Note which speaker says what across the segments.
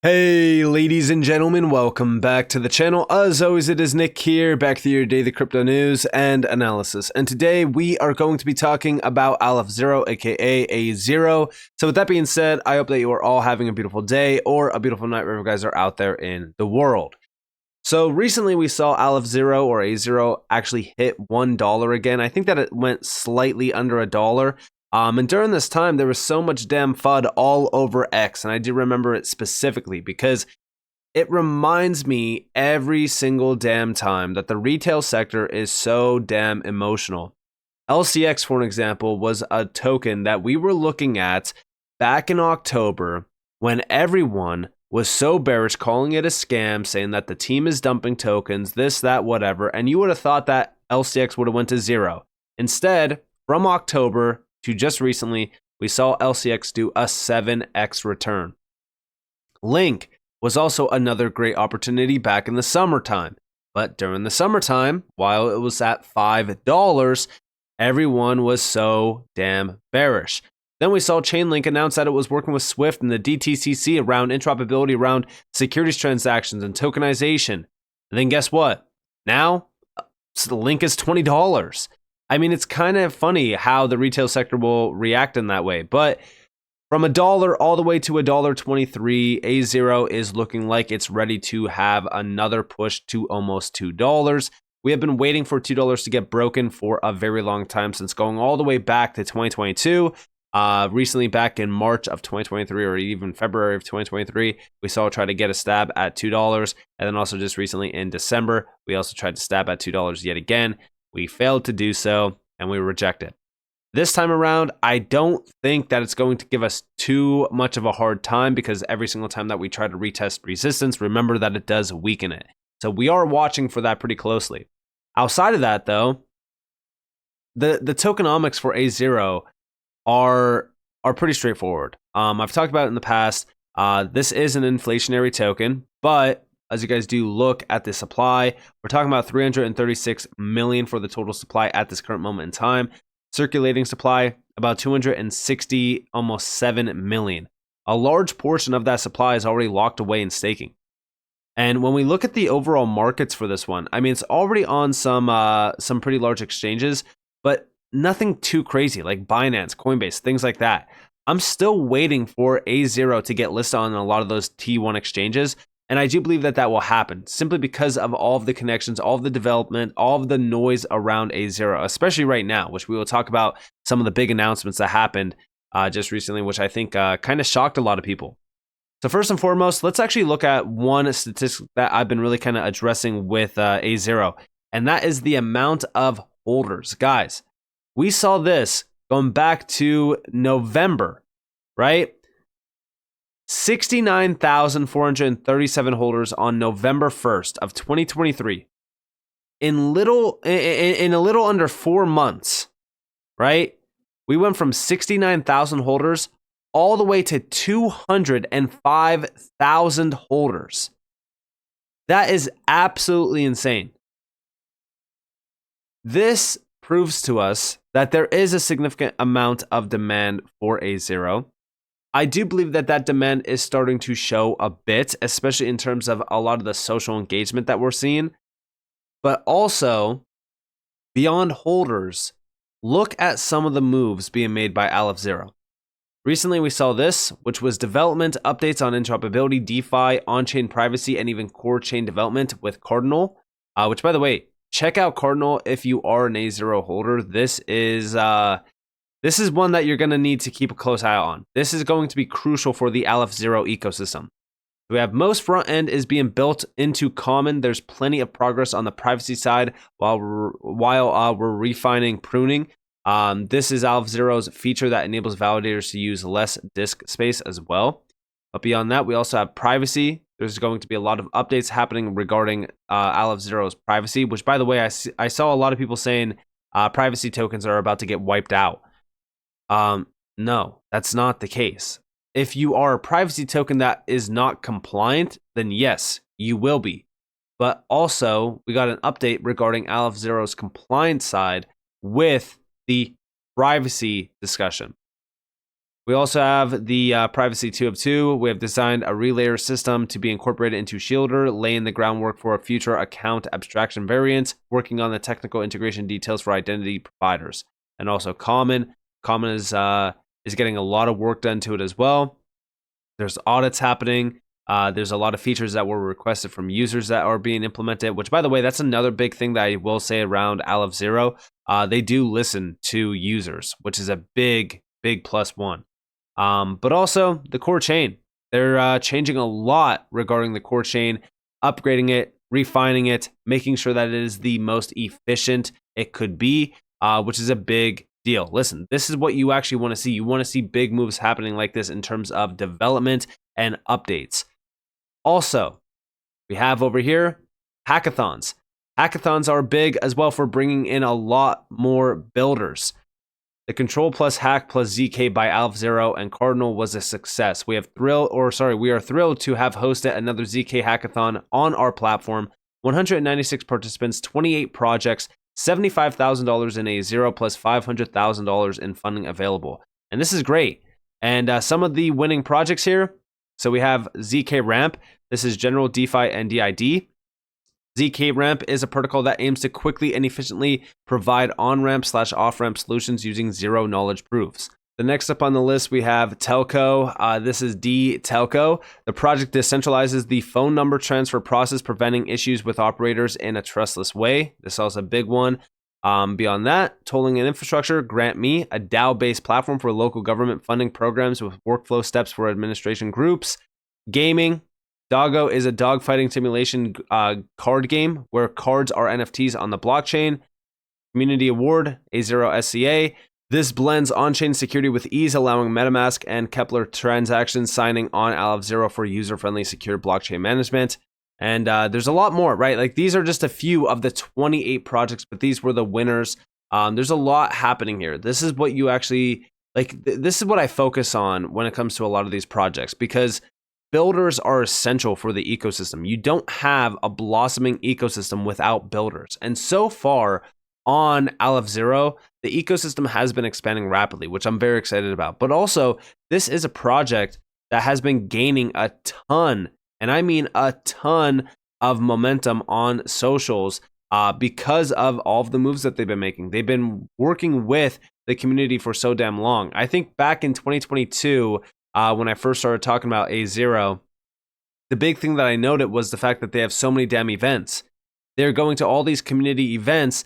Speaker 1: Hey ladies and gentlemen, welcome back to the channel. As always, it is Nick here, back to your daily crypto news and analysis. And today we are going to be talking about Aleph Zero, aka Azero. So with that being said, I hope that you are all having a beautiful day or a beautiful night wherever you guys are out there in the world. So recently we saw Aleph Zero or Azero actually hit $1 again. I think that it went slightly under $1. And during this time, there was so much damn FUD all over X, and I do remember it specifically because it reminds me every single damn time that the retail sector is so damn emotional. LCX, for an example, was a token that we were looking at back in October when everyone was so bearish, calling it a scam, saying that the team is dumping tokens, this, that, whatever, and you would have thought that LCX would have went to zero. Instead, from October to just recently, we saw LCX do a 7x return. Link was also another great opportunity back in the summertime. But during the summertime, while it was at $5, everyone was so damn bearish. Then we saw Chainlink announce that it was working with Swift and the DTCC around interoperability around securities transactions and tokenization. And then guess what? Now, the Link is $20. I mean, it's kind of funny how the retail sector will react in that way. But from $1 all the way to $1.23, Azero is looking like it's ready to have another push to almost $2. We have been waiting for $2 to get broken for a very long time, since going all the way back to 2022. Recently, back in March of 2023 or even February of 2023, we saw it try to get a stab at $2. And then also just recently in December, we also tried to stab at $2 yet again. We failed to do so, and we were rejected. This time around, I don't think that it's going to give us too much of a hard time, because every single time that we try to retest resistance, remember that it does weaken it. So we are watching for that pretty closely. Outside of that, though, the tokenomics for Azero are pretty straightforward. I've talked about it in the past. This is an inflationary token, but as you guys do look at the supply, we're talking about 336 million for the total supply at this current moment in time. Circulating supply, about 260, almost 7 million. A large portion of that supply is already locked away in staking. And when we look at the overall markets for this one, I mean, it's already on some pretty large exchanges, but nothing too crazy like Binance, Coinbase, things like that. I'm still waiting for Azero to get listed on a lot of those T1 exchanges. And I do believe that that will happen simply because of all of the connections, all of the development, all of the noise around Azero, especially right now, which we will talk about some of the big announcements that happened just recently, which I think kind of shocked a lot of people. So first and foremost, let's actually look at one statistic that I've been really kind of addressing with Azero, and that is the amount of holders. Guys, we saw this going back to November, right? 69,437 holders on November 1st of 2023. In a little under 4 months, right? We went from 69,000 holders all the way to 205,000 holders. That is absolutely insane. This proves to us that there is a significant amount of demand for Azero. I do believe that that demand is starting to show a bit, especially in terms of a lot of the social engagement that we're seeing. But also, beyond holders, look at some of the moves being made by Aleph Zero. Recently, we saw this, which was development, updates on interoperability, DeFi, on-chain privacy, and even core chain development with Cardinal, which, by the way, check out Cardinal if you are an Azero holder. This is one that you're going to need to keep a close eye on. This is going to be crucial for the Aleph Zero ecosystem. We have most front end is being built into common. There's plenty of progress on the privacy side while we're refining pruning. This is Aleph Zero's feature that enables validators to use less disk space as well. But beyond that, we also have privacy. There's going to be a lot of updates happening regarding Aleph Zero's privacy, which, by the way, I saw a lot of people saying privacy tokens are about to get wiped out. No, that's not the case. If you are a privacy token that is not compliant, then yes, you will be. But also, we got an update regarding Aleph Zero's compliance side with the privacy discussion. We also have the Privacy 2 of 2. We have designed a relayer system to be incorporated into Shielder, laying the groundwork for a future account abstraction variant, working on the technical integration details for identity providers. And also Common. Common is getting a lot of work done to it as well. There's audits happening. There's a lot of features that were requested from users that are being implemented, which, by the way, that's another big thing that I will say around Aleph Zero. They do listen to users, which is a big plus one. But also the core chain. They're changing a lot regarding the core chain, upgrading it, refining it, making sure that it is the most efficient it could be, which is a big deal. Listen, this is what you actually want to see. You want to see big moves happening like this in terms of development and updates. Also, we have over here hackathons. Hackathons are big as well for bringing in a lot more builders. The Control plus Hack plus ZK by Aleph Zero and Cardinal was a success. We are thrilled to have hosted another ZK hackathon on our platform. 196 participants, 28 projects, $75,000 in Azero plus $500,000 in funding available. And this is great. And some of the winning projects here. So we have ZK Ramp. This is General DeFi and DID. ZK Ramp is a protocol that aims to quickly and efficiently provide on-ramp/off-ramp solutions using zero knowledge proofs. The next up on the list, we have Telco. This is D-Telco. The project decentralizes the phone number transfer process, preventing issues with operators in a trustless way. This is also a big one. Beyond that, tolling and infrastructure, GrantMe, a DAO-based platform for local government funding programs with workflow steps for administration groups. Gaming, Doggo is a dogfighting simulation card game where cards are NFTs on the blockchain. Community Award, Azero SCA. This blends on-chain security with ease, allowing MetaMask and Kepler transactions signing on Aleph Zero for user-friendly secure blockchain management. And there's a lot more, right? Like, these are just a few of the 28 projects, but these were the winners. There's a lot happening here. This is what you actually, this is what I focus on when it comes to a lot of these projects, because builders are essential for the ecosystem. You don't have a blossoming ecosystem without builders. And so far on Aleph Zero, the ecosystem has been expanding rapidly, which I'm very excited about. But also, this is a project that has been gaining a ton, and I mean a ton, of momentum on socials because of all of the moves that they've been making. They've been working with the community for so damn long. I think back in 2022, when I first started talking about Azero, the big thing that I noted was the fact that they have so many damn events. They're going to all these community events,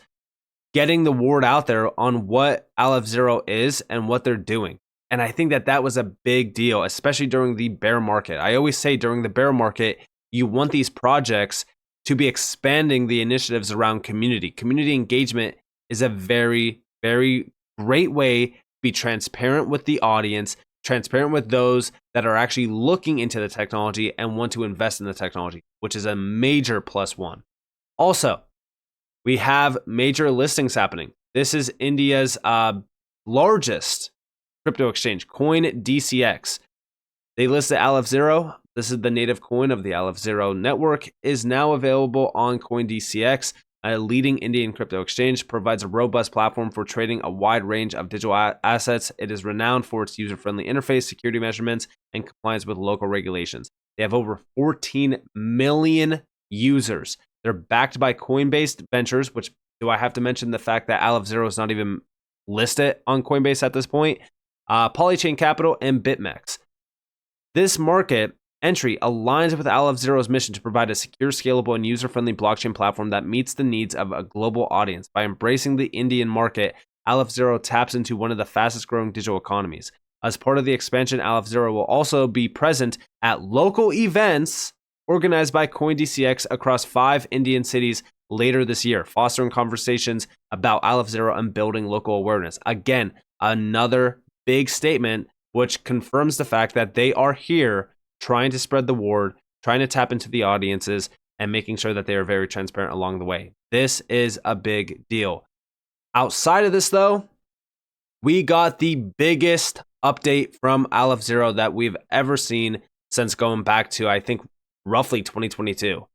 Speaker 1: getting the word out there on what Aleph Zero is and what they're doing. And I think that that was a big deal, especially during the bear market. I always say during the bear market, you want these projects to be expanding the initiatives around community. Community engagement is a very, very great way to be transparent with the audience, transparent with those that are actually looking into the technology and want to invest in the technology, which is a major plus one. Also, we have major listings happening. This is India's largest crypto exchange, Coin DCX. They listed Aleph Zero. This is the native coin of the Aleph Zero network, is now available on Coin DCX. A leading Indian crypto exchange, provides a robust platform for trading a wide range of digital assets. It is renowned for its user-friendly interface, security measurements, and compliance with local regulations. They have over 14 million users. They're backed by Coinbase Ventures, which, do I have to mention the fact that Aleph Zero is not even listed on Coinbase at this point? Polychain Capital, and BitMEX. This market entry aligns with Aleph Zero's mission to provide a secure, scalable, and user-friendly blockchain platform that meets the needs of a global audience. By embracing the Indian market, Aleph Zero taps into one of the fastest-growing digital economies. As part of the expansion, Aleph Zero will also be present at local events organized by CoinDCX across 5 Indian cities later this year, fostering conversations about Aleph Zero and building local awareness. Again, another big statement which confirms the fact that they are here trying to spread the word, trying to tap into the audiences, and making sure that they are very transparent along the way. This is a big deal. Outside of this, though, we got the biggest update from Aleph Zero that we've ever seen since going back to, I think, roughly 2022.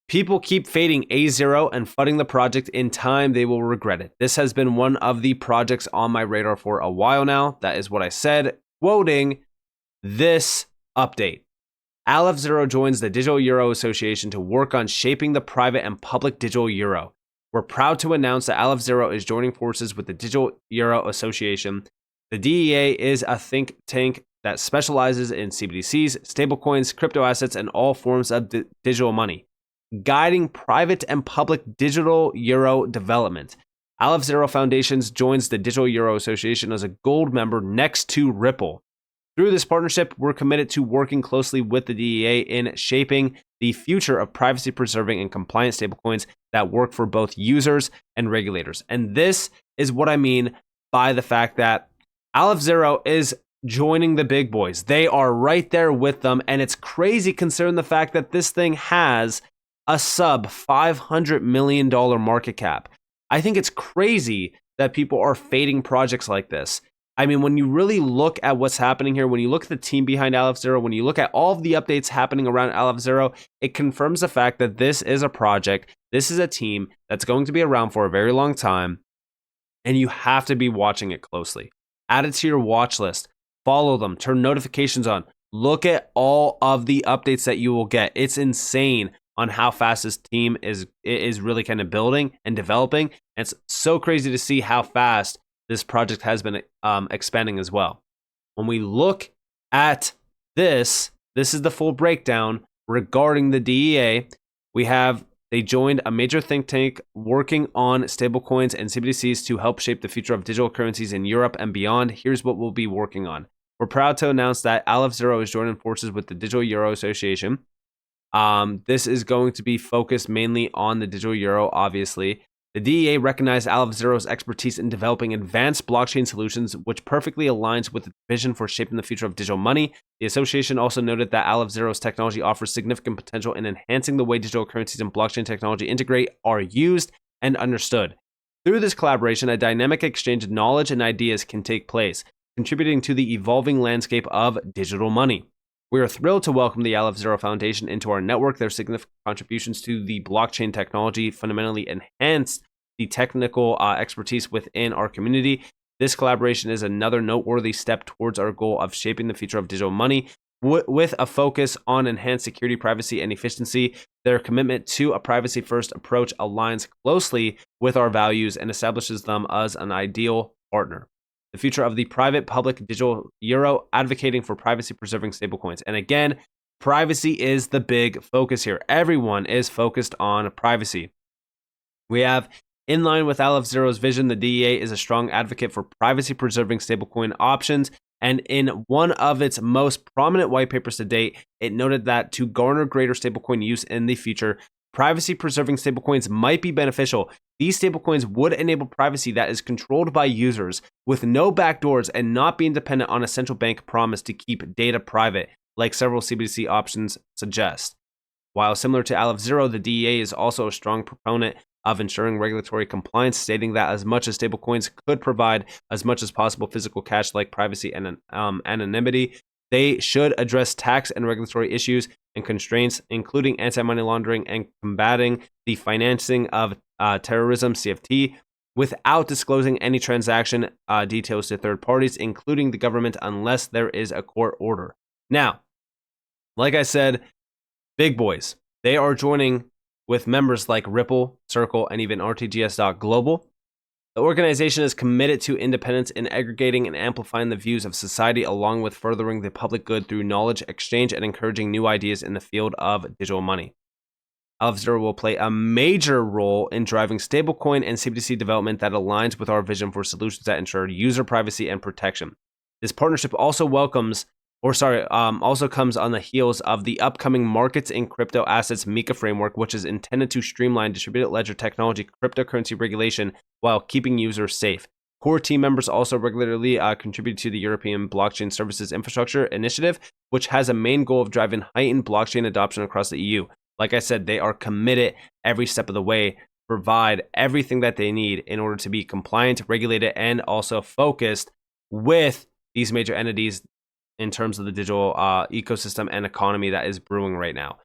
Speaker 1: People keep fading Azero and fudding the project. In time, they will regret it. This has been one of the projects on my radar for a while now. That is what I said, quoting this update. Aleph joins the Digital Euro Association to work on shaping the private and public digital euro. We're proud to announce that Aleph is joining forces with the Digital Euro Association. The DEA is a think tank that specializes in CBDCs, stablecoins, crypto assets, and all forms of digital money, guiding private and public digital euro development. Aleph Foundations joins the Digital Euro Association as a gold member next to Ripple. Through this partnership, we're committed to working closely with the DEA in shaping the future of privacy-preserving and compliant stablecoins that work for both users and regulators. And this is what I mean by the fact that Aleph is joining the big boys. They are right there with them, and it's crazy considering the fact that this thing has a sub $500 million market cap. I think it's crazy that people are fading projects like this. I mean, when you really look at what's happening here, when you look at the team behind Aleph when you look at all of the updates happening around Aleph it confirms the fact that this is a project, this is a team that's going to be around for a very long time, and you have to be watching it closely. Add it to your watch list, follow them, turn notifications on, look at all of the updates that you will get. It's insane on how fast this team is really kind of building and developing. And it's so crazy to see how fast this project has been expanding as well. When we look at this is the full breakdown regarding the DEA. They joined a major think tank working on stablecoins and CBDCs to help shape the future of digital currencies in Europe and beyond. Here's what we'll be working on. We're proud to announce that Aleph is joining forces with the Digital Euro Association. This is going to be focused mainly on the digital euro, obviously. The DEA recognized Aleph expertise in developing advanced blockchain solutions, which perfectly aligns with the vision for shaping the future of digital money. The association also noted that Aleph technology offers significant potential in enhancing the way digital currencies and blockchain technology integrate, are used, and understood. Through this collaboration, a dynamic exchange of knowledge and ideas can take place, contributing to the evolving landscape of digital money. We are thrilled to welcome the Aleph Foundation into our network. Their significant contributions to the blockchain technology fundamentally enhance the technical expertise within our community. This collaboration is another noteworthy step towards our goal of shaping the future of digital money with a focus on enhanced security, privacy, and efficiency. Their commitment to a privacy-first approach aligns closely with our values and establishes them as an ideal partner. The future of the private public digital euro, advocating for privacy preserving stablecoins. And again, privacy is the big focus here. Everyone is focused on privacy. We have, in line with Aleph vision, the DEA is a strong advocate for privacy preserving stablecoin options. And in one of its most prominent white papers to date, it noted that to garner greater stablecoin use in the future, privacy-preserving stablecoins might be beneficial. These stablecoins would enable privacy that is controlled by users with no backdoors and not being dependent on a central bank promise to keep data private, like several CBDC options suggest. While similar to Aleph the DEA is also a strong proponent of ensuring regulatory compliance, stating that as much as stablecoins could provide as much as possible physical cash like privacy and anonymity, they should address tax and regulatory issues and constraints, including anti-money laundering and combating the financing of terrorism, CFT, without disclosing any transaction details to third parties, including the government, unless there is a court order. Now, like I said, big boys, they are joining with members like Ripple, Circle, and even RTGS.global. The organization is committed to independence in aggregating and amplifying the views of society, along with furthering the public good through knowledge exchange and encouraging new ideas in the field of digital money. Aleph will play a major role in driving stablecoin and CBDC development that aligns with our vision for solutions that ensure user privacy and protection. This partnership also comes on the heels of the upcoming Markets in Crypto Assets MiCA framework, which is intended to streamline distributed ledger technology cryptocurrency regulation while keeping users safe. Core team members also regularly contribute to the European Blockchain Services Infrastructure Initiative, which has a main goal of driving heightened blockchain adoption across the EU. Like I said, they are committed every step of the way, provide everything that they need in order to be compliant, regulated, and also focused with these major entities in terms of the digital ecosystem and economy that is brewing right now.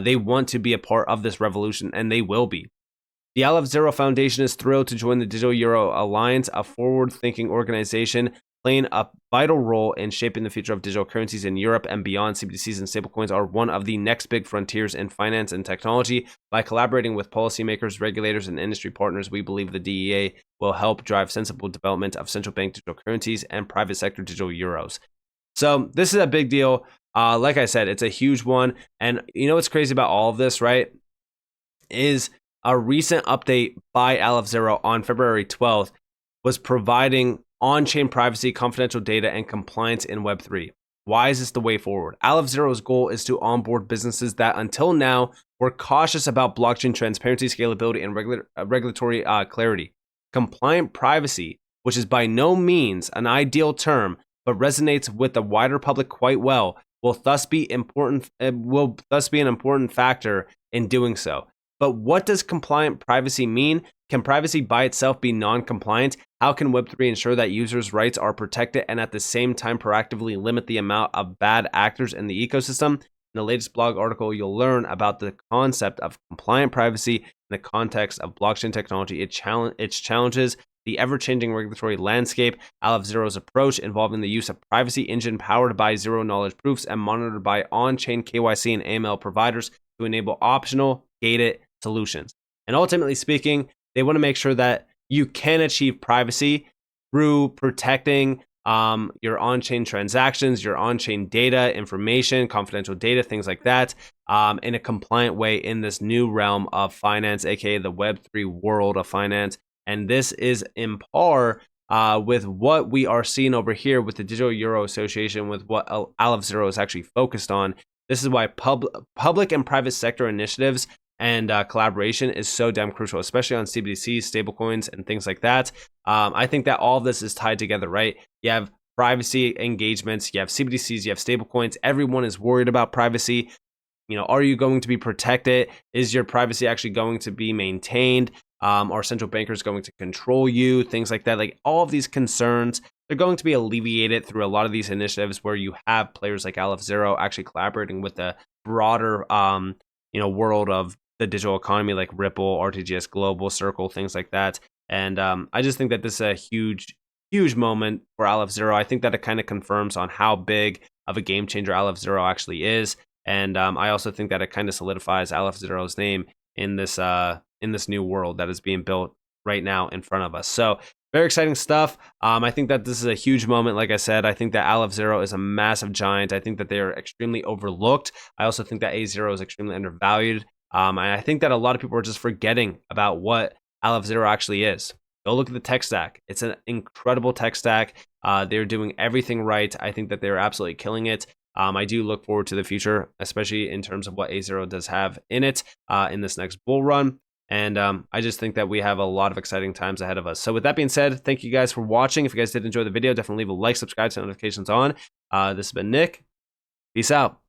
Speaker 1: They want to be a part of this revolution, and they will be. The Aleph Zero Foundation is thrilled to join the Digital Euro Alliance, a forward-thinking organization playing a vital role in shaping the future of digital currencies in Europe and beyond. CBDCs and stablecoins are one of the next big frontiers in finance and technology. By collaborating with policymakers, regulators, and industry partners, we believe the DEA will help drive sensible development of central bank digital currencies and private sector digital euros. So this is a big deal. Like I said, it's a huge one. And you know what's crazy about all of this, right? Is a recent update by Aleph Zero on February 12th was providing on-chain privacy, confidential data, and compliance in Web3. Why is this the way forward? Aleph Zero's goal is to onboard businesses that until now were cautious about blockchain transparency, scalability, and regulatory clarity. Compliant privacy, which is by no means an ideal term, but resonates with the wider public quite well, will thus be an important factor in doing so. But what does compliant privacy mean? Can privacy by itself be non-compliant? How can Web3 ensure that users' rights are protected and at the same time proactively limit the amount of bad actors in the ecosystem? In the latest blog article, you'll learn about the concept of compliant privacy in the context of blockchain technology, its challenges, the ever-changing regulatory landscape, Aleph Zero's approach involving the use of privacy engine powered by zero-knowledge proofs and monitored by on-chain KYC and AML providers to enable optional, gated solutions. And ultimately speaking, they want to make sure that you can achieve privacy through protecting your on-chain transactions, your on-chain data, information, confidential data, things like that, in a compliant way in this new realm of finance, aka the Web3 world of finance. And this is in par with what we are seeing over here with the Digital Euro Association, with what Aleph Zero is actually focused on. This is why public and private sector initiatives and collaboration is so damn crucial, especially on CBDCs, stablecoins, and things like that. I think that all of this is tied together, right? You have privacy engagements, you have CBDCs, you have stablecoins. Everyone is worried about privacy. You know, are you going to be protected? Is your privacy actually going to be maintained? Are central bankers going to control you? Things like that. Like all of these concerns, they're going to be alleviated through a lot of these initiatives where you have players like Aleph Zero actually collaborating with the broader, world of the digital economy, like Ripple, RTGS Global, Circle, things like that. And I just think that this is a huge moment for Aleph Zero. I think that it kind of confirms on how big of a game changer Aleph Zero actually is. And I also think that it kind of solidifies Aleph Zero's name in this new world that is being built right now in front of us. So very exciting stuff. I think that this is a huge moment. Like I said, I think that Aleph Zero is a massive giant. I think that they are extremely overlooked. I also think that A0 is extremely undervalued. And I think that a lot of people are just forgetting about what Aleph Zero actually is. Go look at the tech stack. It's an incredible tech stack. They're doing everything right. I think that they're absolutely killing it. I do look forward to the future, especially in terms of what A0 does have in it in this next bull run. And I just think that we have a lot of exciting times ahead of us. So with that being said, thank you guys for watching. If you guys did enjoy the video, definitely leave a like, subscribe, turn notifications on. This has been Nick. Peace out.